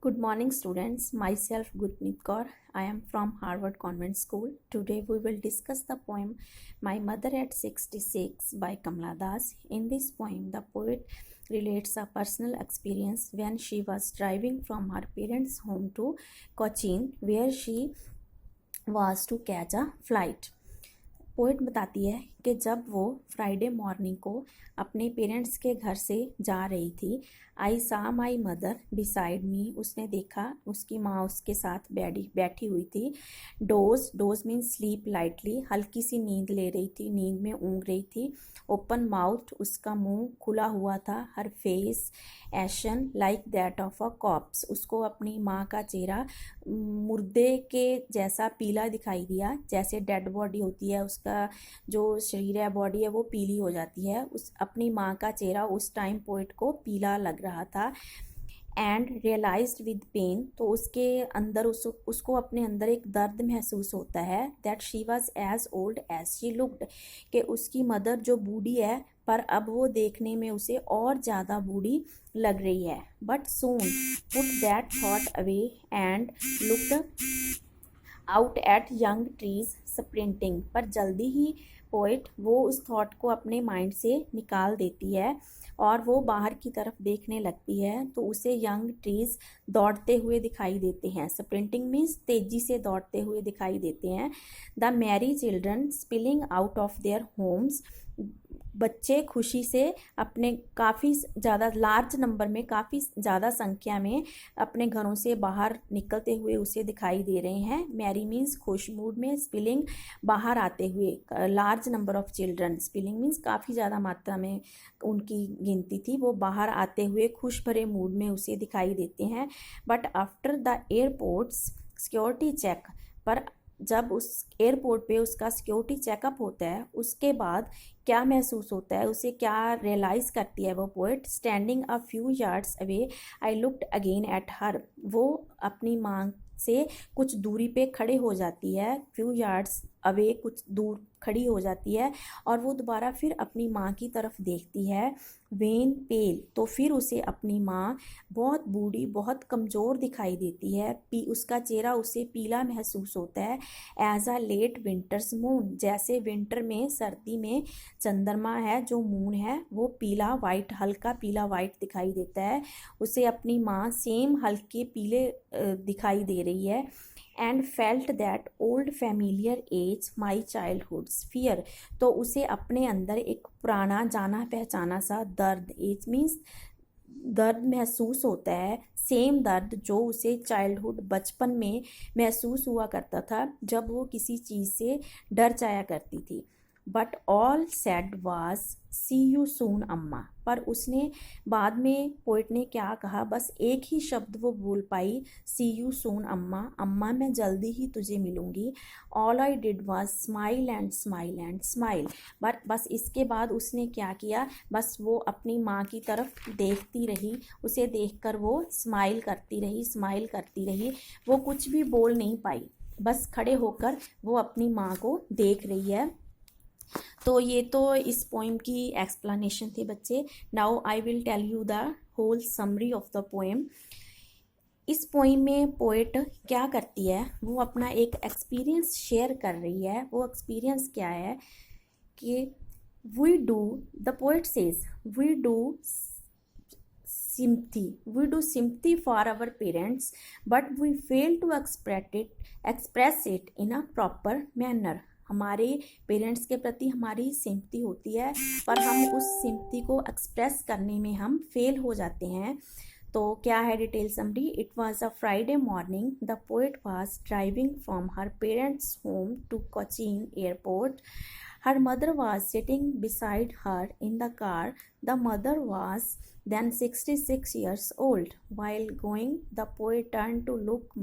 Good morning, students. Myself, Gurpreet Kaur. I am from Harvard Convent School. Today, we will discuss the poem My Mother at 66 by Kamala Das. In this poem, the poet relates a personal experience when she was driving from her parents' home to Cochin, where she was to catch a flight. Poet बताती है कि जब वो Friday morning को अपने parents के घर से जा रही थी, आई सा माई मदर बिसाइड मी, उसने देखा उसकी माँ उसके साथ बैठी हुई थी। डोज मीन्स स्लीप लाइटली, हल्की सी नींद ले रही थी, नींद में ऊँग रही थी। ओपन माउथ, उसका मुंह खुला हुआ था। हर फेस एशन like that of a corpse, उसको अपनी माँ का चेहरा मुर्दे के जैसा पीला दिखाई दिया, जैसे डेड बॉडी होती है उसका जो शरीर है, बॉडी है, वो पीली हो जाती है। उस अपनी माँ का चेहरा उस टाइम पोइट को पीला लग रहा था। एंड रियलाइज्ड विद पेन, तो उसके अंदर उसको अपने अंदर एक दर्द महसूस होता है। That she was as old as she looked, कि उसकी मदर जो बूढ़ी है पर अब वो देखने में उसे और ज़्यादा बूढ़ी लग रही है। But soon put that thought away and looked out at young trees sprinting, पर जल्दी ही पोइट वो उस थॉट को अपने माइंड से निकाल देती है और वो बाहर की तरफ देखने लगती है, तो उसे यंग ट्रीज दौड़ते हुए दिखाई देते हैं। स्प्रिंटिंग मीन्स तेजी से दौड़ते हुए दिखाई देते हैं। The Mary children spilling out of their homes, बच्चे खुशी से अपने काफ़ी ज़्यादा लार्ज नंबर में, काफ़ी ज़्यादा संख्या में अपने घरों से बाहर निकलते हुए उसे दिखाई दे रहे हैं। मैरी मीन्स खुश मूड में, स्पिलिंग बाहर आते हुए, large number of children, spilling means काफ़ी ज़्यादा मात्रा में उनकी गिनती थी, वो बाहर आते हुए खुश भरे मूड में उसे दिखाई देते हैं। But after the airports security check, पर जब उस एयरपोर्ट पे उसका सिक्योरिटी चेकअप होता है, उसके बाद क्या महसूस होता है, उसे क्या रियलाइज़ करती है वो poet. Standing a few yards away I looked again at her, वो अपनी माँ से कुछ दूरी पे खड़े हो जाती है। फ्यू यार्ड्स अवे, कुछ दूर खड़ी हो जाती है और वो दोबारा फिर अपनी माँ की तरफ देखती है। वेन पेल, तो फिर उसे अपनी माँ बहुत बूढ़ी, बहुत कमज़ोर दिखाई देती है। उसका चेहरा उसे पीला महसूस होता है। As a late winter's moon, जैसे विंटर में, सर्दी में चंद्रमा है, जो मून है वो पीला वाइट, हल्का पीला वाइट दिखाई देता है। उसे अपनी माँ सेम हल्के पीले दिखाई दे रही है। And felt that old familiar edge my childhood's fear, तो उसे अपने अंदर एक पुराना जाना पहचाना सा दर्द, एज मीन्स दर्द महसूस होता है। सेम दर्द जो उसे चाइल्डहुड, बचपन में महसूस हुआ करता था जब वो किसी चीज़ से डर जाया करती थी। But all said was see you soon Amma, पर उसने बाद में पोइट ने क्या कहा, बस एक ही शब्द वो बोल पाई, सी यू सून अम्मा, अम्मा मैं जल्दी ही तुझे मिलूंगी। All I did was smile and smile and smile, but बस इसके बाद उसने क्या किया, बस वो अपनी माँ की तरफ देखती रही, उसे देखकर वो स्माइल करती रही, स्माइल करती रही। वो कुछ भी बोल नहीं पाई, बस खड़े होकर वो अपनी माँ को देख रही है। तो ये तो इस पोइम की एक्सप्लेनेशन थी बच्चे। Now I will tell you the whole summary of the poem. इस पोइम में पोएट क्या करती है, वो अपना एक एक्सपीरियंस शेयर कर रही है। वो एक्सपीरियंस क्या है कि we do, the poet says, we do sympathy for our parents, but we fail to express it in a proper manner. हमारे पेरेंट्स के प्रति हमारी सिंपथी होती है, पर हम उस सिंपथी को एक्सप्रेस करने में हम फेल हो जाते हैं। तो क्या है detail summary. It was a Friday morning, the poet was driving from her parents home to Cochin airport. Her mother was sitting beside her in the car. The mother was then 66 years old. While going, the poet turned to look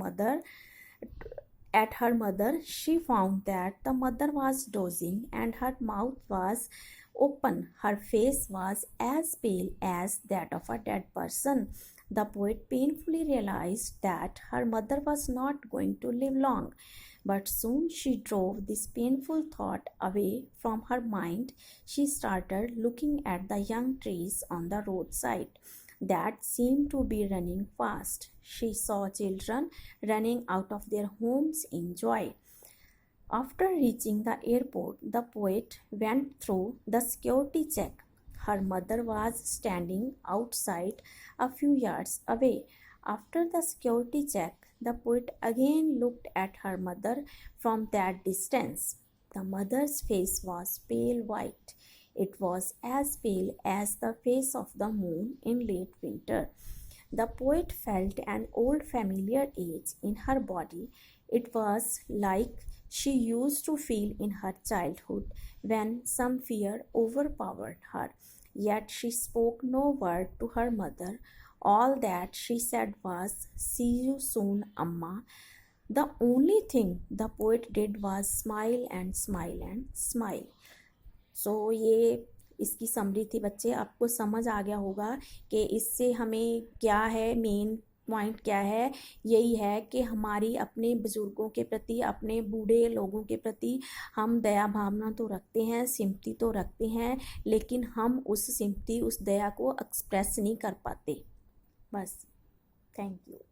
at her mother. She found that the mother was dozing and her mouth was open. Her face was as pale as that of a dead person. The poet painfully realized that her mother was not going to live long. But soon she drove this painful thought away from her mind. She started looking at the young trees on the roadside. that seemed to be running fast. She saw children running out of their homes in joy. After reaching the airport, the poet went through the security check. Her mother was standing outside a few yards away. After the security check, the poet again looked at her mother from that distance. The mother's face was pale white. It was as pale as the face of the moon in late winter. The poet felt an old familiar ache in her body. It was like she used to feel in her childhood when some fear overpowered her. Yet she spoke no word to her mother. All that she said was, "See you soon, Amma." The only thing the poet did was smile and smile and smile. ये इसकी summary थी बच्चे। आपको समझ आ गया होगा कि इससे हमें क्या है, मेन पॉइंट क्या है। यही है कि हमारी अपने बुजुर्गों के प्रति, अपने बूढ़े लोगों के प्रति हम दया भावना तो रखते हैं, सिंपैथी तो रखते हैं, लेकिन हम उस सिंपैथी, उस दया को एक्सप्रेस नहीं कर पाते। बस, थैंक यू।